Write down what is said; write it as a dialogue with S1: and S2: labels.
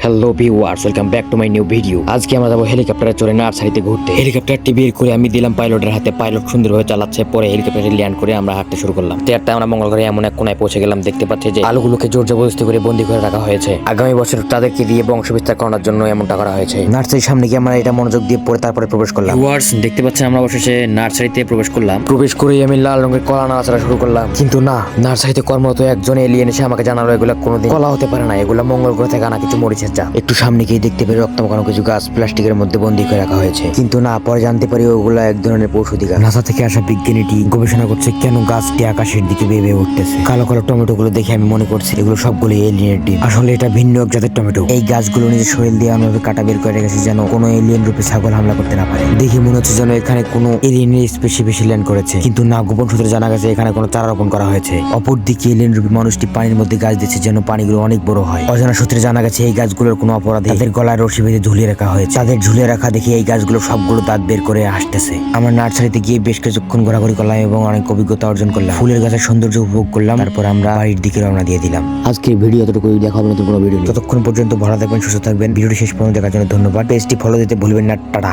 S1: Hello viewers, welcome back to my new video. আজকে আমরা যাবো হেলিকপ্টারে চড়ে নার্সারিতে ঘুরতে। হেলিকপ্টারটি বের করে আমি দিলাম পাইলটের হাতে। পাইলট সুন্দরভাবে চালাচ্ছে। পরে হেলিকপ্টারে ল্যান্ড করে আমরা হাঁটতে শুরু করলাম। তেরটা আমরা মঙ্গল গ্রহে এমন এক কোনায় পৌঁছে গেলাম। দেখতে পাচ্ছি যে আলুগুলোকে জোর জবরদস্তি করে বন্দি করে রাখা হয়েছে। আগামী বছর তাদেরকে দিয়ে বংশ বিস্তার করানোর জন্য এমনটা করা হয়েছে। নার্সারির সামনে গিয়ে আমরা এটা মনোযোগ দিয়ে পড়ে তারপরে প্রবেশ করলাম। ভিউয়ার্স, দেখতে পাচ্ছেন আমরা অবশেষে নার্সারিতে প্রবেশ করলাম। প্রবেশ করেই আমি লাল রঙের কলা নাড়াচাড়া শুরু করলাম। কিন্তু না, নার্সারিতে কর্মরত একজন এলিয়েন এসে আমাকে জানালো এগুলা কোনোদিন কলা হতে পারে না, এগুলা মঙ্গল গ্রহ থেকে আনা কিছু মরিচের চা। একটু সামনে গিয়ে দেখতে পেরে রক্তমাখানো কিছু গাছ প্লাস্টিকের মধ্যে বন্দি করে রাখা হয়েছে। কিন্তু না, পরে জানতে পারি ওগুলা এক ধরনের পৌষধি গাছ। নাসা থেকে আসা বিজ্ঞানীটি গবেষণা করছে কেন গাছটি আকাশের দিকে বেয়ে বেয়ে উঠতেছে। কালো কালো টমেটো গুলো দেখে আমি মনে করছি এগুলো সবগুলো এলিয়েনের ডিম। আসলে এটা ভিন্ন এক জাতের টমেটো। এই গাছগুলো নিজের শরীর দিয়ে এমনভাবে কাটা বের করে রেখেছে যেন কোনো এলিয়েন রূপে ছাগল হামলা করতে না পারে। দেখে মনে হচ্ছে যেন এখানে কোনো এলিয়েনের স্পেসি ল্যান্ড করেছে। কিন্তু না, গোপন সূত্রে জানা গেছে এখানে কোনো চারা রোপণ করা হয়েছে। অপরদিকে এলিয়েন রূপী মানুষটি পানির মধ্যে গাছ দিচ্ছে যেন পানিগুলো অনেক বড় হয়। অজানা সূত্রে জানা গেছে এই গাছগুলোর কোনো অপরাধী তাদের গলায় রশি বেঁধে ঝুলিয়ে রাখা হয়েছে। তাদের ঝুলিয়ে রাখা দেখে এই গাছগুলো সবগুলো দাঁত বের করে আসতেছে। আমরা নার্সারিতে গিয়ে বেশ কিছুক্ষণ ঘোরাঘুরি করলাম এবং অনেক অভিজ্ঞতা অর্জন করলাম। ফুলের গাছের সৌন্দর্য উপভোগ করলাম। তারপর আমরা বাড়ির দিকে রওনা দিয়ে দিলাম। আজকের ভিডিও এতটুকুই। দেখা হবে নতুন কোনো ভিডিও। ততক্ষণ পর্যন্ত ভালো থাকবেন, সুস্থ থাকবেন। ভিডিওটি শেষ পর্যন্ত দেখার জন্য ধন্যবাদ। পেজটি ফলো দিতে ভুলবেন না। টাটা।